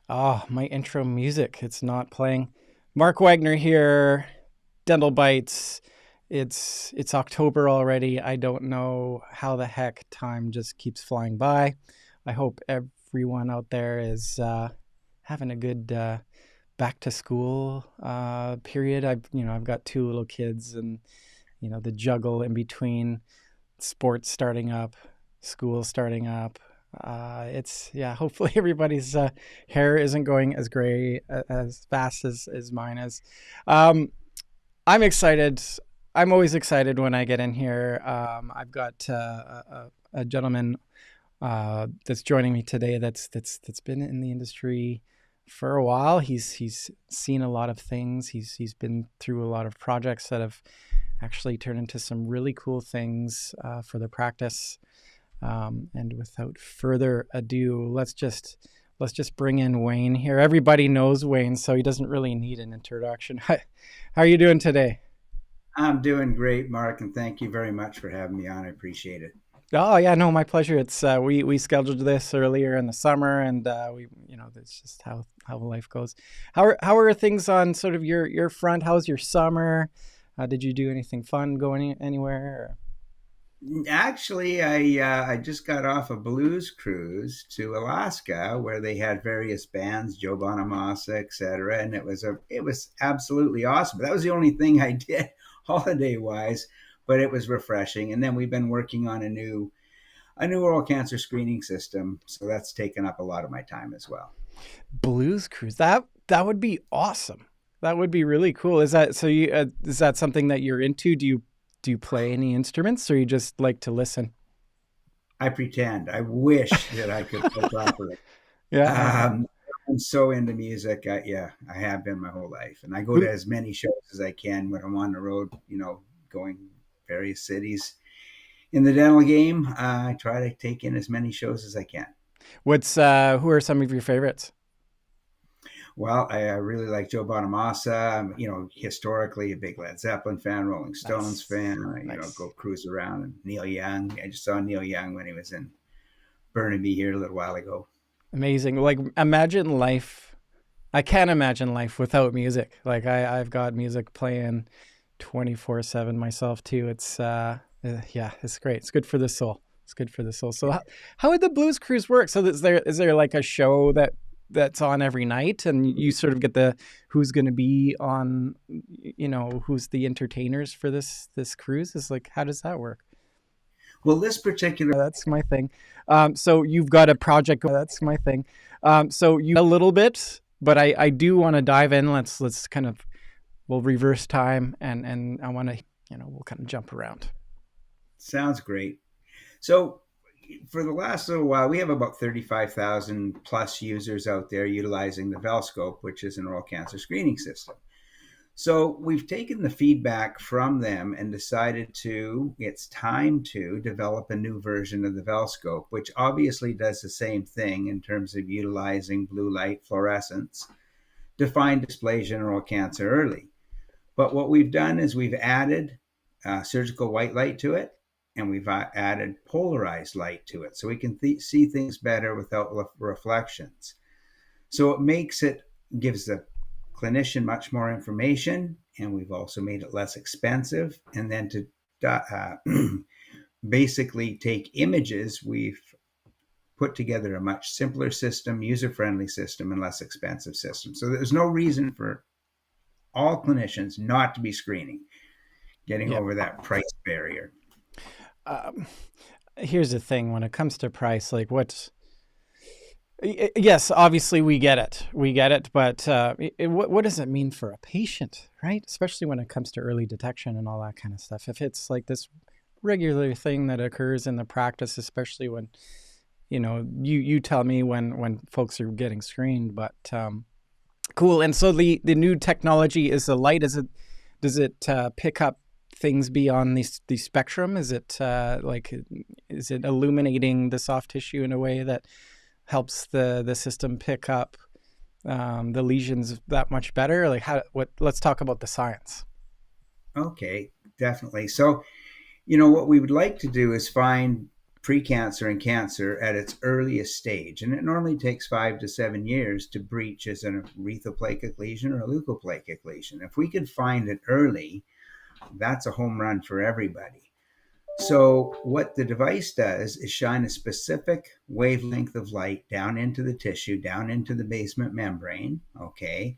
Oh, my intro music. It's not playing. Marc Wagner here, DentalBytes. It's October already. I don't know how the heck time just keeps flying by. I hope everyone out there is having a good back to school period. I've got two little kids, and the juggle in between sports starting up, school starting up. It's yeah. Hopefully, everybody's hair isn't going as gray as fast as mine is. Um, I'm excited. I'm always excited when I get in here. I've got a gentleman that's joining me today. That's been in the industry for a while. He's seen a lot of things. He's been through a lot of projects that have actually turned into some really cool things for the practice. And without further ado, let's just bring in Wayne here. Everybody knows Wayne, so he doesn't really need an introduction. How are you doing today? I'm doing great, Mark, and thank you very much for having me on. I appreciate it. Oh yeah, no, my pleasure. It's we scheduled this earlier in the summer, and that's just how life goes. How are things on sort of your front? How's your summer? Did you do anything fun going anywhere? Actually, I just got off a blues cruise to Alaska where they had various bands, Joe Bonamassa, etc., and it was absolutely awesome. That was the only thing I did holiday wise, but it was refreshing. And then we've been working on a new oral cancer screening system, so that's taken up a lot of my time as well. Blues cruise. That would be awesome. That would be really cool. Is that so? Is that something that you're into? Do you play any instruments, or you just like to listen? I pretend. I wish that I could play properly. Yeah, yeah. Um, I'm so into music. Yeah, I have been my whole life, and I go to Who? as many shows as I can when I'm on the road. Going various cities in the dental game. I try to take in as many shows as I can. Who are some of your favorites? Well, I really like Joe Bonamassa. I'm, historically a big Led Zeppelin fan, Rolling Stones Nice, fan. Go nice, cruise around. And Neil Young. I just saw Neil Young when he was in Burnaby here a little while ago. amazing. Like imagine life. I can't imagine life without music. Like I've got music playing 24/7 myself too. Yeah, it's great. It's good for the soul. It's good for the soul. So how would the blues cruise work? So is there like a show that's on every night, and you sort of get the who's going to be on, who's the entertainers for this cruise? Is like, how does that work? Well, this particular That's my thing. So you've got a project. That's my thing. So you a little bit, but I do want to dive in. Let's kind of we'll reverse time, and I want to we'll kind of jump around. sounds great. So, for the last little while, we have about 35,000 plus users out there utilizing the VELscope, which is an oral cancer screening system. So, we've taken the feedback from them and decided it's time to develop a new version of the VELscope, which obviously does the same thing in terms of utilizing blue light fluorescence to find dysplasia and oral cancer early. But what we've done is we've added surgical white light to it, and we've added polarized light to it, so we can see things better without reflections. So it gives the clinician much more information, and we've also made it less expensive. And then to uh, basically take images, we've put together a much simpler system, user-friendly system, and less expensive system. So there's no reason for all clinicians not to be screening, getting Yep. over that price barrier. Um, Here's the thing: when it comes to price, like yes, obviously we get it, but what does it mean for a patient, right? Especially when it comes to early detection and all that kind of stuff. If it's like this regular thing that occurs in the practice, especially when you tell me when folks are getting screened, but cool. And so the new technology is the light. Does it pick up things beyond the spectrum? Is it illuminating the soft tissue in a way that helps the system pick up the lesions that much better? Like how what? Let's talk about the science. Okay, definitely. So, what we would like to do is find precancer and cancer at its earliest stage. And it normally takes 5 to 7 years to breach as an arethoplakic lesion or a leukoplakic lesion. If we could find it early, that's a home run for everybody. So what the device does is shine a specific wavelength of light down into the tissue, down into the basement membrane, okay?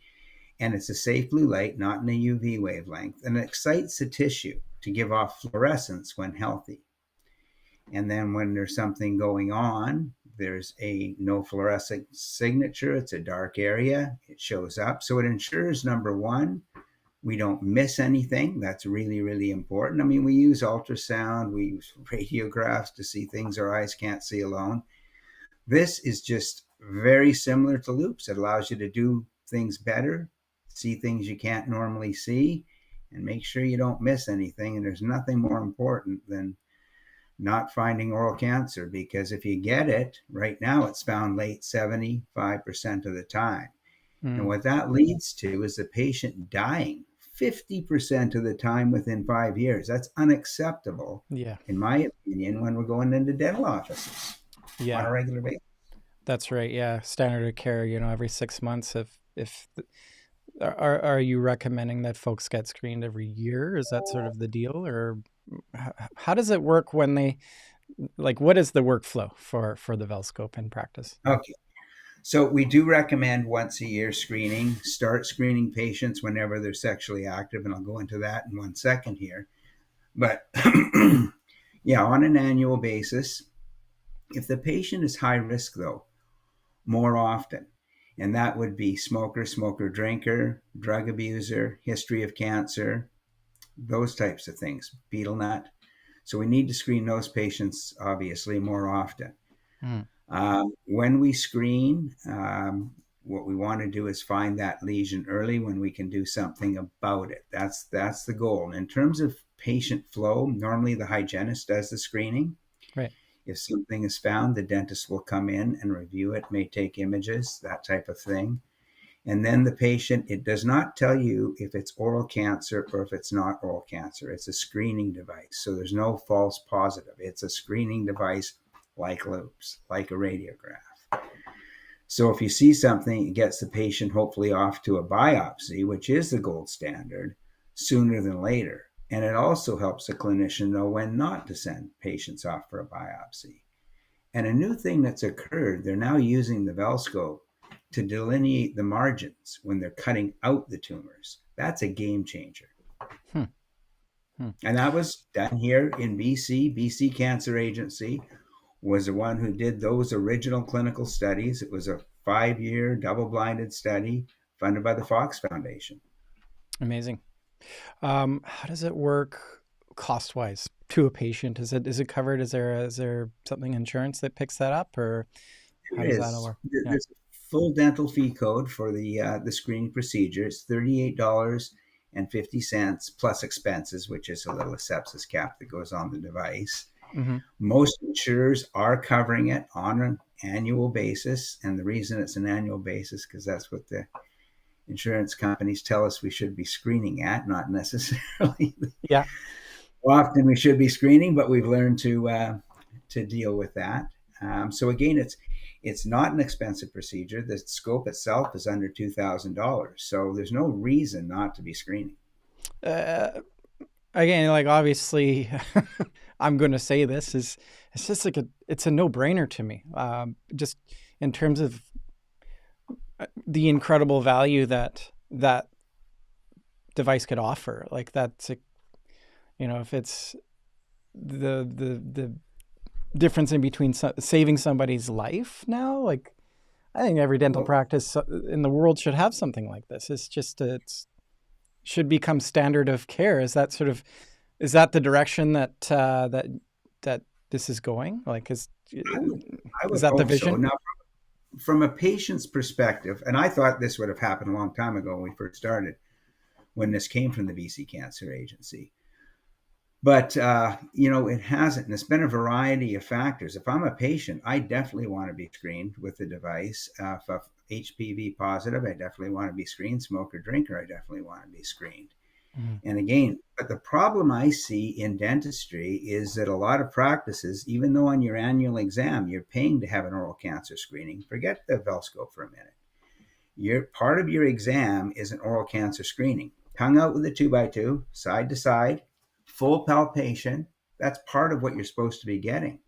And it's a safe blue light, not in a UV wavelength, and it excites the tissue to give off fluorescence when healthy. And then when there's something going on, there's a no fluorescent signature. It's a dark area. It shows up. So it ensures, number one, we don't miss anything. That's really, really important. I mean, we use ultrasound, we use radiographs to see things our eyes can't see alone. This is just very similar to loupes. It allows you to do things better, see things you can't normally see, and make sure you don't miss anything. And there's nothing more important than not finding oral cancer, because if you get it, right now it's found late 75% of the time. And what that leads to is the patient dying 50% of the time within 5 years. That's unacceptable, in my opinion, when we're going into dental offices on a regular basis. That's right. Yeah. Standard of care, every 6 months. Are you recommending that folks get screened every year? Is that sort of the deal? Or how does it work when they, what is the workflow for the VELscope in practice? Okay. So we do recommend once a year screening. Start screening patients whenever they're sexually active, and I'll go into that in 1 second here. But yeah, on an annual basis. If the patient is high risk, though, more often, and that would be smoker, drinker, drug abuser, history of cancer, those types of things, betel nut. So we need to screen those patients, obviously, more often. When we screen, what we want to do is find that lesion early when we can do something about it. That's the goal. And in terms of patient flow, normally the hygienist does the screening. Right. If something is found, the dentist will come in and review it, may take images, that type of thing. And then the patient, it does not tell you if it's oral cancer or if it's not oral cancer. It's a screening device. So there's no false positive. It's a screening device like loupes, like a radiograph. So if you see something, it gets the patient hopefully off to a biopsy, which is the gold standard, sooner than later. And it also helps the clinician know when not to send patients off for a biopsy. And a new thing that's occurred, they're now using the VELscope to delineate the margins when they're cutting out the tumors. That's a game changer. And that was done here in BC. BC Cancer Agency was the one who did those original clinical studies. It was a 5-year double-blinded study funded by the Fox Foundation. Amazing. How does it work cost-wise to a patient? Is it covered? Is there something insurance that picks that up, or how does that work? There's a full dental fee code for the screening procedure. It's $38.50 plus expenses, which is a little sepsis cap that goes on the device. Most insurers are covering it on an annual basis, and the reason it's an annual basis because that's what the insurance companies tell us we should be screening at, not necessarily. Often we should be screening, but we've learned to deal with that. So again, it's not an expensive procedure. The scope itself is under $2,000, so there's no reason not to be screening. Again, obviously, I'm going to say this it's just it's a no-brainer to me. Just in terms of the incredible value that device could offer, that's if it's the difference in between saving somebody's life now, I think every dental practice in the world should have something like this. It's just should become standard of care. Is that the direction that this is going? Is that the vision? So. Now, from a patient's perspective, and I thought this would have happened a long time ago when we first started, when this came from the BC Cancer Agency. But, it hasn't. And it's been a variety of factors. If I'm a patient, I definitely want to be screened with the device. If I'm HPV positive, I definitely want to be screened. Smoker, drinker, I definitely want to be screened. Mhm. And again, but the problem I see in dentistry is that a lot of practices, even though on your annual exam you're paying to have an oral cancer screening, forget the VELscope for a minute. Your part of your exam is an oral cancer screening. Tongue out with a 2x2, side to side, full palpation. That's part of what you're supposed to be getting.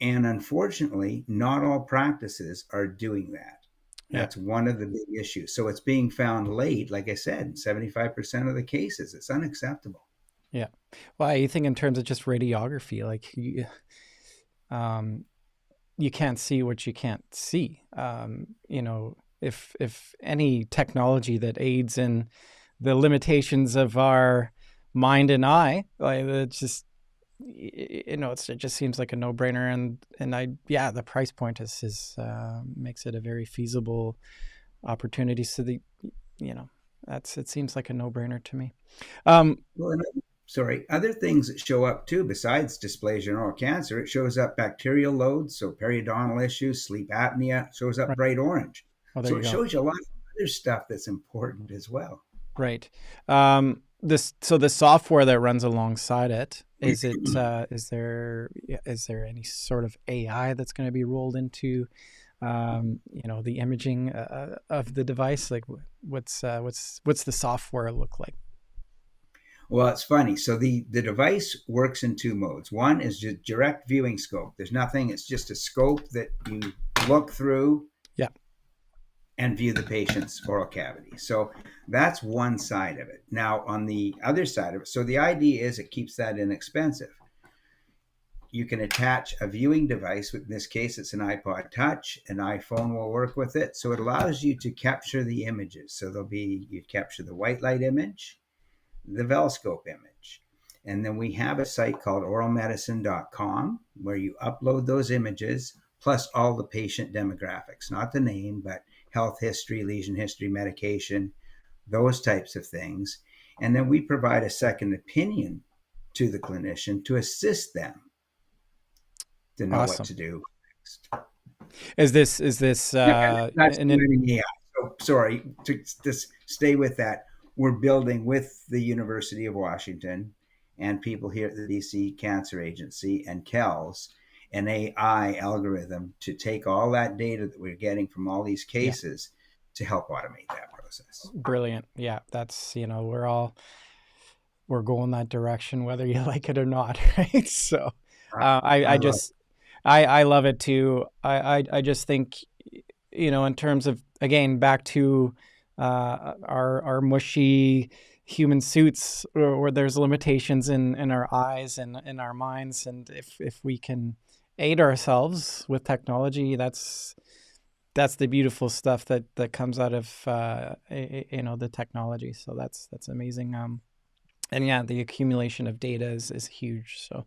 And unfortunately, not all practices are doing that. Yeah. That's one of the big issues. So it's being found late, like I said, 75% of the cases. It's unacceptable. Yeah. Well, you think in terms of just radiography, like um, you can't see what you can't see. If any technology that aids in the limitations of our mind and eye, like it's just it just seems like a no brainer. And the price point is makes it a very feasible opportunity. So it seems like a no brainer to me. Um, Well, sorry, other things that show up too, besides dysplasia and oral cancer, it shows up bacterial loads, so periodontal issues, sleep apnea, shows up right. bright orange. Well, there So you it go. shows you a lot of other stuff that's important as well. Right. So the software that runs alongside it, is there any sort of AI that's going to be rolled into the imaging of the device? Like what's the software look like? Well, it's funny. So the device works in two modes. One is just direct viewing scope. There's nothing, it's just a scope that you look through Yeah. and view the patient's oral cavity. So that's one side of it. Now, on the other side of it, so the idea is it keeps that inexpensive. You can attach a viewing device. In this case, it's an iPod Touch. An iPhone will work with it. So it allows you to capture the images. So you capture the white light image, the VELscope image. And then we have a site called oralmedicine.com where you upload those images plus all the patient demographics, not the name, but health history, lesion history, medication, those types of things. And then we provide a second opinion to the clinician to assist them to know what Awesome. to do next. Is this Yeah, that's an in, yeah. So sorry to just stay with that. We're building with the University of Washington and people here at the BC Cancer Agency and KELS an AI algorithm to take all that data that we're getting from all these yeah, cases to help automate that process. brilliant. Yeah, that's we're going that direction whether you like it or not, right? So I, I I love just I love it too. I just think in terms of, again, back to our mushy human suits, where there's limitations in our eyes and in our minds, and if we can aid ourselves with technology, that's the beautiful stuff that comes out of the technology. So that's amazing. And yeah, the accumulation of data is huge. So,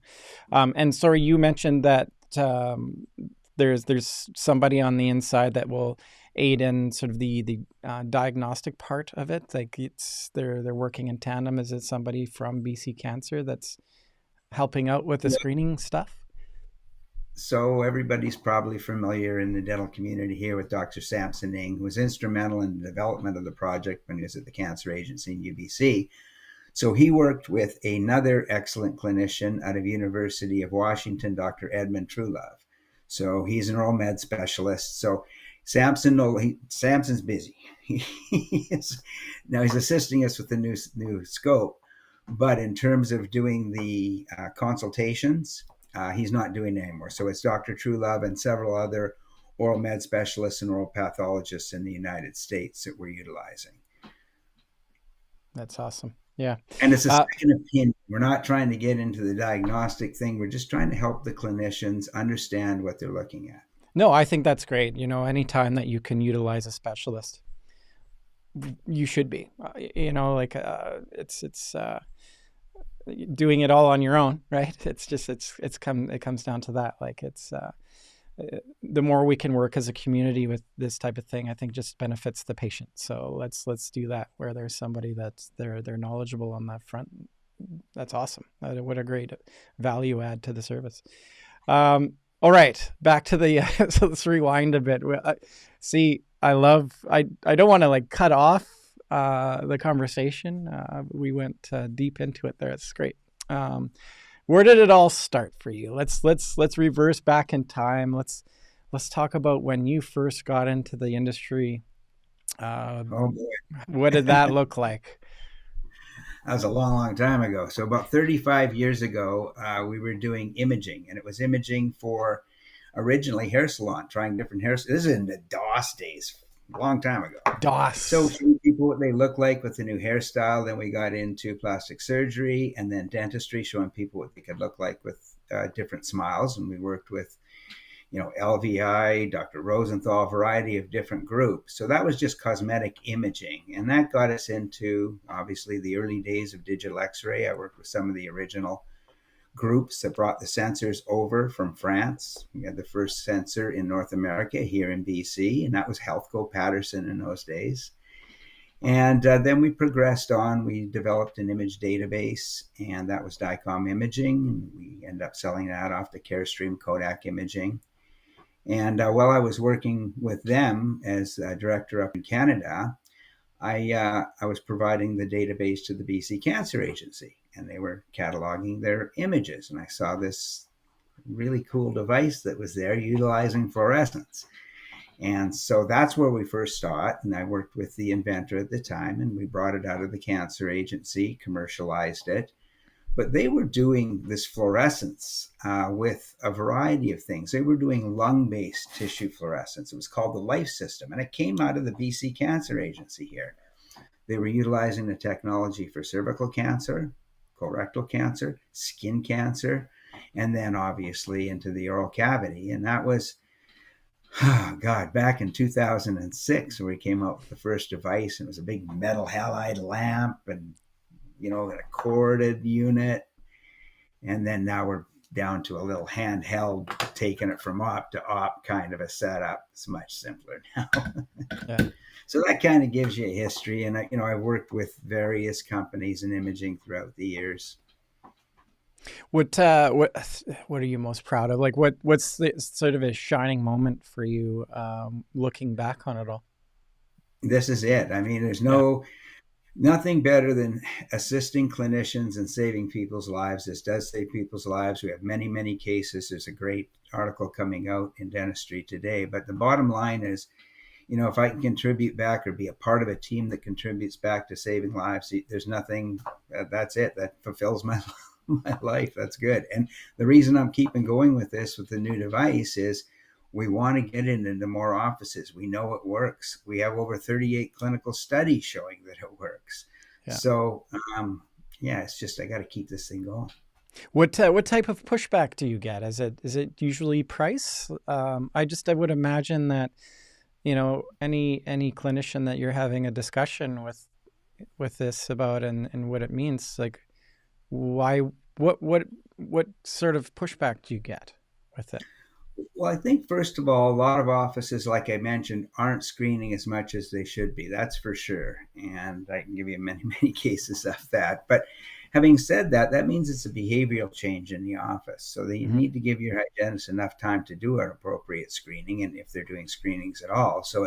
and sorry, you mentioned that there's somebody on the inside that will aid in sort of the diagnostic part of it. Like they're working in tandem. Is it somebody from BC Cancer that's helping out with the it. screening stuff? So everybody's probably familiar in the dental community here with Dr. Samson Ng, who was instrumental in the development of the project when he was at the Cancer Agency in UBC. So he worked with another excellent clinician out of University of Washington, Dr. Edmund Truelove. So he's an oral med specialist. So Samson's busy. Now he's assisting us with the new scope, but in terms of doing the consultations, he's not doing it anymore. So it's Dr. Truelove and several other oral med specialists and oral pathologists in the United States that we're utilizing. That's awesome. Yeah. And it's a Uh, second opinion. We're not trying to get into the diagnostic thing. We're just trying to help the clinicians understand what they're looking at. no, I think that's great. Anytime that you can utilize a specialist, you should be. It's doing it all on your own, right? It comes down to that. Like the more we can work as a community with this type of thing, I think just benefits the patient. So let's do that where there's somebody that's they're knowledgeable on that front. That's awesome. What a great value add to the service. All right, back to the so let's rewind a bit. See, I don't want to like cut off the conversation. We went deep into it there. It's great. Where did it all start for you? Let's reverse back in time. Let's talk about when you first got into the industry. Oh boy, What did that look like? that was a long, long time ago. So about 35 years ago, we were doing imaging, and it was imaging for originally hair salon, trying different hair. This is in the DOS days, a long time ago. So DOS. showing people what they look like with the new hairstyle. Then we got into plastic surgery and then dentistry, showing people what they could look like with different smiles. And we worked with, LVI, Dr. Rosenthal, a variety of different groups. So that was just cosmetic imaging. And that got us into, obviously, the early days of digital x-ray. I worked with some of the original groups that brought the sensors over from France. We had the first sensor in North America here in BC, and that was Healthco Patterson in those days. And then we progressed on. We developed an image database, and that was DICOM Imaging. And we ended up selling that off to Carestream Kodak Imaging. And while I was working with them as a director up in Canada, I was providing the database to the BC Cancer Agency, and they were cataloging their images. And I saw this really cool device that was there utilizing fluorescence. And so that's where we first saw it. And I worked with the inventor at the time, and we brought it out of the cancer agency, commercialized it. But they were doing this fluorescence with a variety of things. They were doing lung-based tissue fluorescence. It was called the Life System, and it came out of the BC Cancer Agency here. They were utilizing the technology for cervical cancer, colorectal cancer, skin cancer, and then obviously into the oral cavity. And that was, oh God, back in 2006, where we came out with the first device, and it was a big metal halide lamp and, a corded unit. And then now we're down to a little handheld, taking it from op to op kind of a setup. It's much simpler now. Yeah. So that kind of gives you a history. And I worked with various companies in imaging throughout the years. What are you most proud of? Like what's the sort of a shining moment for you, looking back on it all? This is it. I mean, there's Yeah. nothing better than assisting clinicians and saving people's lives. This does save people's lives. We have many, many cases. There's a great article coming out in Dentistry Today. But the bottom line is, if I can contribute back or be a part of a team that contributes back to saving lives, there's nothing, that's it. That fulfills my life. That's good. And the reason I'm keeping going with this, with the new device, is we want to get it into more offices. We know it works. We have over 38 clinical studies showing that it works. Yeah. So, it's just, I got to keep this thing going. What type of pushback do you get? Is it usually price? I would imagine that, any clinician that you're having a discussion with this about and what it means, like why, what sort of pushback do you get with it? Well, I think, first of all, a lot of offices, like I mentioned, aren't screening as much as they should be. That's for sure. And I can give you many, many cases of that. But having said that, that means it's a behavioral change in the office. So they need to give your hygienist enough time to do an appropriate screening, and if they're doing screenings at all. So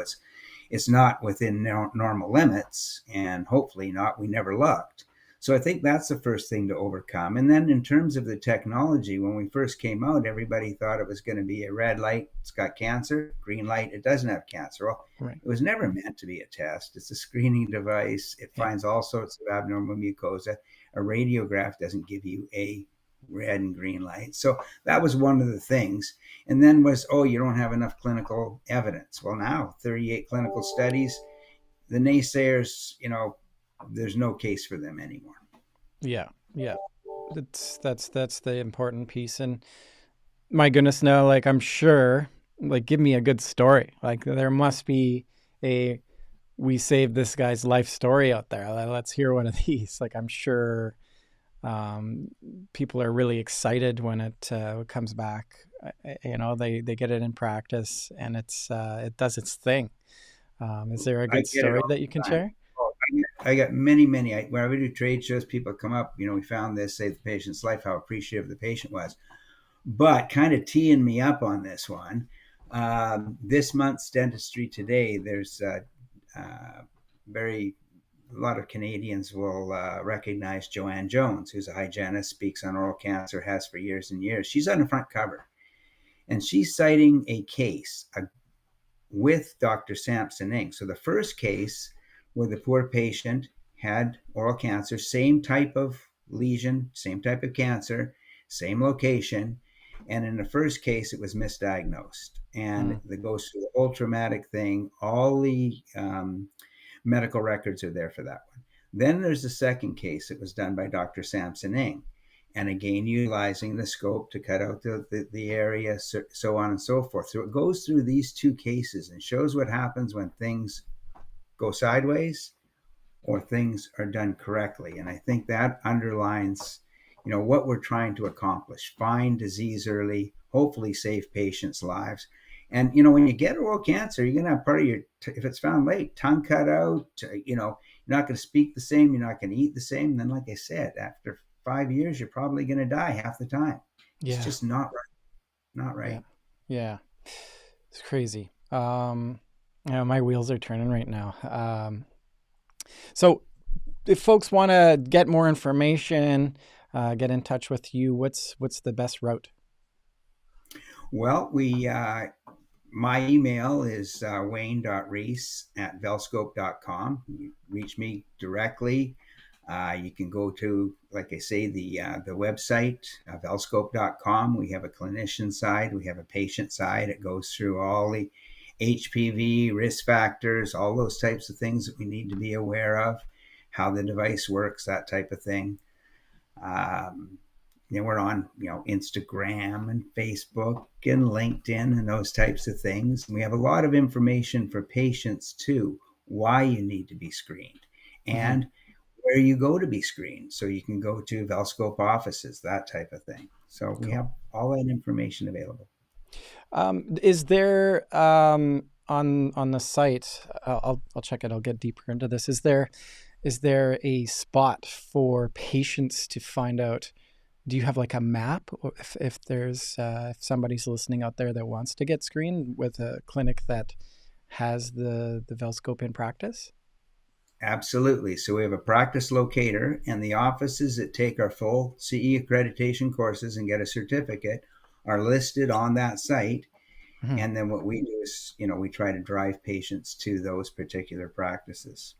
it's not within normal limits, and hopefully not. We never looked. So I think that's the first thing to overcome. And then in terms of the technology, when we first came out, everybody thought it was going to be a red light, it's got cancer, green light, it doesn't have cancer. Well, Right. it was never meant to be a test. It's a screening device. It finds all sorts of abnormal mucosa. A radiograph doesn't give you a red and green light. So that was one of the things. And then was, you don't have enough clinical evidence. Well, now 38 clinical studies, the naysayers, there's no case for them anymore. Yeah. Yeah. That's the important piece. And my goodness, no, like I'm sure, like give me a good story. Like there must be we saved this guy's life story out there. Let's hear one of these. Like I'm sure people are really excited when it comes back. They get it in practice and it does its thing. Is there a good story that you can share? I got many, many. When I do trade shows, people come up, we found this, save the patient's life, how appreciative the patient was. But kind of teeing me up on this one, this month's Dentistry Today, there's very a lot of Canadians will recognize Joanne Jones, who's a hygienist, speaks on oral cancer, has for years and years. She's on the front cover, and she's citing a case with Dr. Samson Ng. So the first case where the poor patient had oral cancer, same type of lesion, same type of cancer, same location. And in the first case, it was misdiagnosed. And Mm. it goes through the whole traumatic thing. All the medical records are there for that one. Then there's the second case that was done by Dr. Samson Ng. And again, utilizing the scope to cut out the area, so on and so forth. So it goes through these two cases and shows what happens when things go sideways or things are done correctly. And I think that underlines, what we're trying to accomplish: find disease early, hopefully save patients' lives. And when you get oral cancer, you're gonna have part of your, if it's found late, tongue cut out. You're not going to speak the same. You're not going to eat the same. And then, like I said, after 5 years, you're probably going to die half the time. It's Yeah. just not right. Not Yeah. right. Yeah. It's crazy. My wheels are turning right now. So if folks want to get more information, get in touch with you, what's the best route? Well, my email is wayne.rees@velscope.com. You reach me directly. You can go to, like I say, the website, VELscope.com. We have a clinician side, we have a patient side. It goes through all the HPV risk factors, all those types of things that we need to be aware of, how the device works, that type of thing. Um, we're on, Instagram and Facebook and LinkedIn and those types of things. And we have a lot of information for patients too, why you need to be screened Mm-hmm. and where you go to be screened. So you can go to VELscope offices, that type of thing. So we Cool. have all that information available. Is there on the site? I'll check it. I'll get deeper into this. Is there a spot for patients to find out? Do you have like a map, or if there's if somebody's listening out there that wants to get screened with a clinic that has the VELscope in practice? Absolutely. So we have a practice locator, and the offices that take our full CE accreditation courses and get a certificate are listed on that site. Mhm. And then what we do is, we try to drive patients to those particular practices.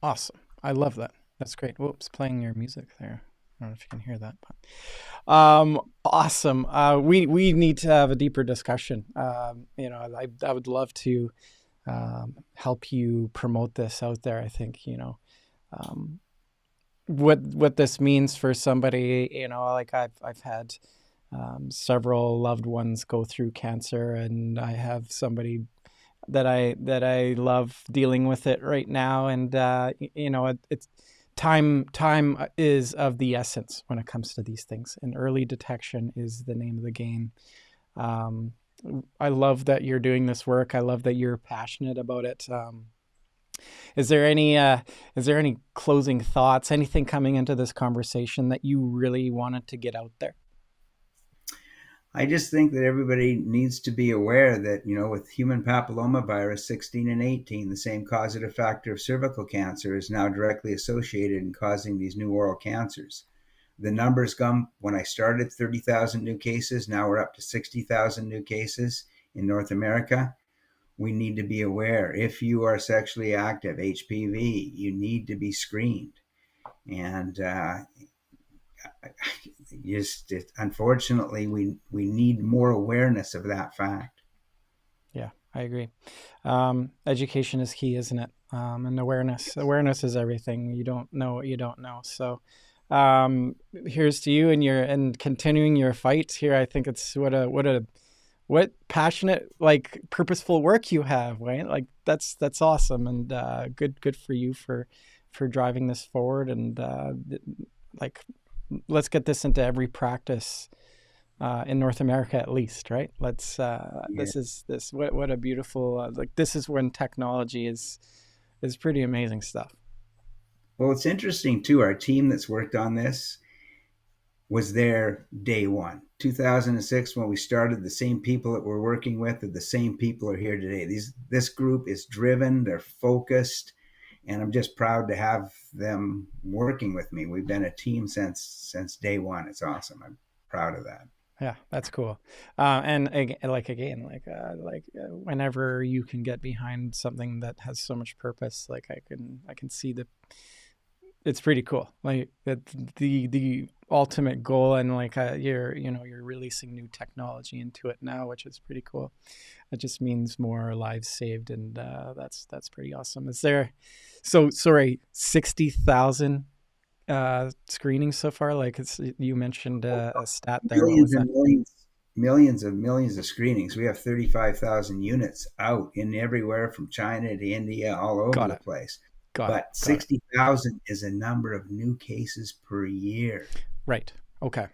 Awesome. I love that. That's great. Whoops, playing your music there. I don't know if you can hear that, but awesome. We need to have a deeper discussion. I would love to help you promote this out there. I think um, what this means for somebody. Like I've had several loved ones go through cancer, and I have somebody that I love dealing with it right now, and it's time is of the essence when it comes to these things, and early detection is the name of the game. Um, I love that you're doing this work. I love that you're passionate about it. Is there any closing thoughts? Anything coming into this conversation that you really wanted to get out there? I just think that everybody needs to be aware that, with human papillomavirus 16 and 18, the same causative factor of cervical cancer is now directly associated in causing these new oral cancers. The numbers come when I started 30,000 new cases. Now we're up to 60,000 new cases in North America. We need to be aware. If you are sexually active, HPV, you need to be screened. And unfortunately, we need more awareness of that fact. Yeah, I agree. Education is key, isn't it? And awareness. Awareness is everything. You don't know what you don't know. So, here's to you and continuing your fight here. I think it's what passionate, like purposeful work you have, right? Like that's awesome, and good for you for driving this forward, and like let's get this into every practice in North America at least, right? Let's Yeah. this is this what a beautiful like this is when technology is pretty amazing stuff. Well, it's interesting too. Our team that's worked on this was there day one, 2006, when we started. The same people that we're working with are the same people are here today. This group is driven, they're focused, and I'm just proud to have them working with me. We've been a team since day one. It's awesome. I'm proud of that. Yeah, that's cool. And whenever you can get behind something that has so much purpose, like I can see the it's pretty cool. Like that the ultimate goal, and like you're releasing new technology into it now, which is pretty cool. It just means more lives saved, and that's pretty awesome. Is there, so sorry, 60,000 screenings so far? Like you mentioned a stat there. What Millions was that? and millions of screenings. We have 35,000 units out in everywhere from China to India, all over Got the it. place. Got it. But Got it. 60,000 is a number of new cases per year. Right. Okay.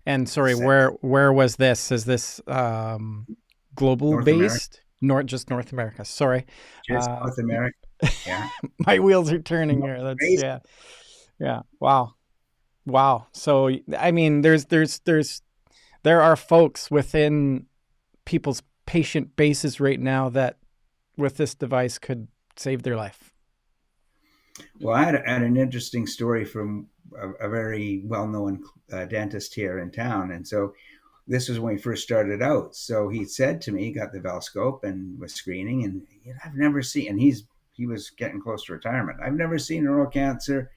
And sorry, So, where was this? Is this global North America, based? Just North America. Sorry. just Uh, North America. Yeah. my wheels are turning here. That's Crazy. yeah. Yeah. Wow. Wow. So I mean, there are folks within people's patient bases right now that with this device could save their life. Well, I had an interesting story from a very well-known dentist here in town, and so this was when we first started out. So he said to me, he got the VELscope and was screening, and I've never seen, and he was getting close to retirement. I've never seen oral cancer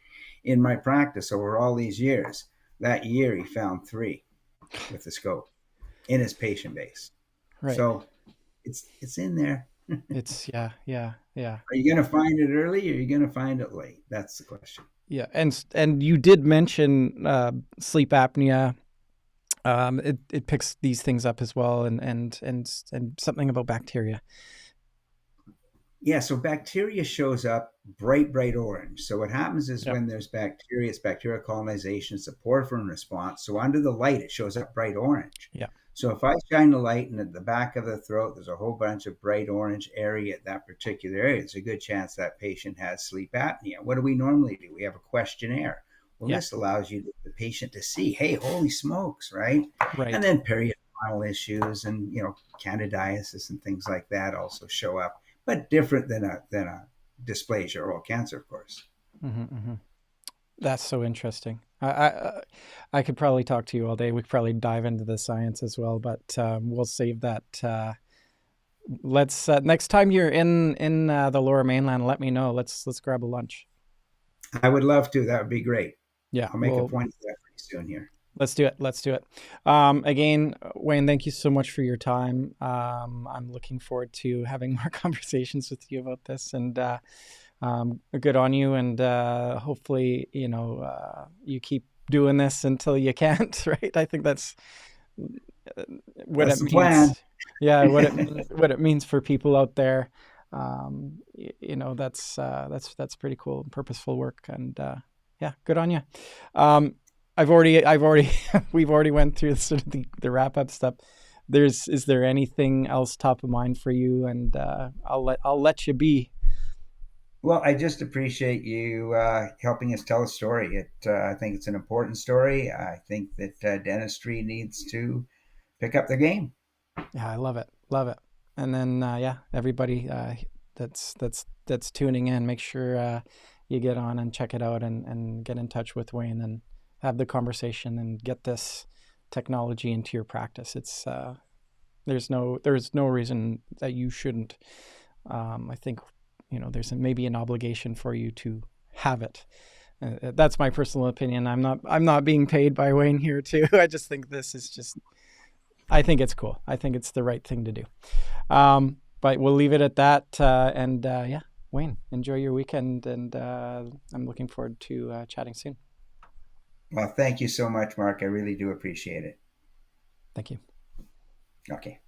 in my practice over all these years. That year, he found 3 with the scope in his patient base. Right. So it's in there. It's yeah. Are you going to find it early or are you going to find it late? That's the question. Yeah. And you did mention sleep apnea. It picks these things up as well, and something about bacteria. Yeah, so bacteria shows up bright orange. So what happens is Yep. when there's bacteria, it's bacterial colonization, it's a porphyrin response. So under the light, it shows up bright orange. Yeah. So if I shine the light and at the back of the throat, there's a whole bunch of bright orange area at that particular area, there's a good chance that patient has sleep apnea. What do we normally do? We have a questionnaire. Well, Yeah. this allows the patient to see, hey, holy smokes, right? And Right. then periodontal issues and candidiasis and things like that also show up, but different than a dysplasia oral cancer, of course. Mm-hmm, mm-hmm. That's so interesting. I could probably talk to you all day. We could probably dive into the science as well, but we'll save that. Let's next time you're in the Lower Mainland, let me know. Let's grab a lunch. I would love to. That would be great. Yeah, I'll make a well, point of that pretty soon here. let's do it. Let's do it. Again, Wayne, thank you so much for your time. I'm looking forward to having more conversations with you about this, and good on you. And hopefully, you keep doing this until you can't. Right? I think that's what That's it the plan. means. Yeah, what it means for people out there. That's pretty cool and purposeful work. And yeah, good on you. I've already we've already went through sort of the wrap up stuff. Is there anything else top of mind for you? And I'll let you be. Well, I just appreciate you helping us tell a story. I think it's an important story. I think that dentistry needs to pick up the game. Yeah, I love it, love it. And then yeah, everybody that's tuning in, make sure you get on and check it out, and get in touch with Wayne and have the conversation and get this technology into your practice. It's there's no reason that you shouldn't. I think there's maybe an obligation for you to have it. That's my personal opinion. I'm not being paid by Wayne here too. I just think this is just. I think it's cool. I think it's the right thing to do. But we'll leave it at that. And yeah, Wayne, enjoy your weekend, and I'm looking forward to chatting soon. Well, thank you so much, Mark. I really do appreciate it. Thank you. Okay.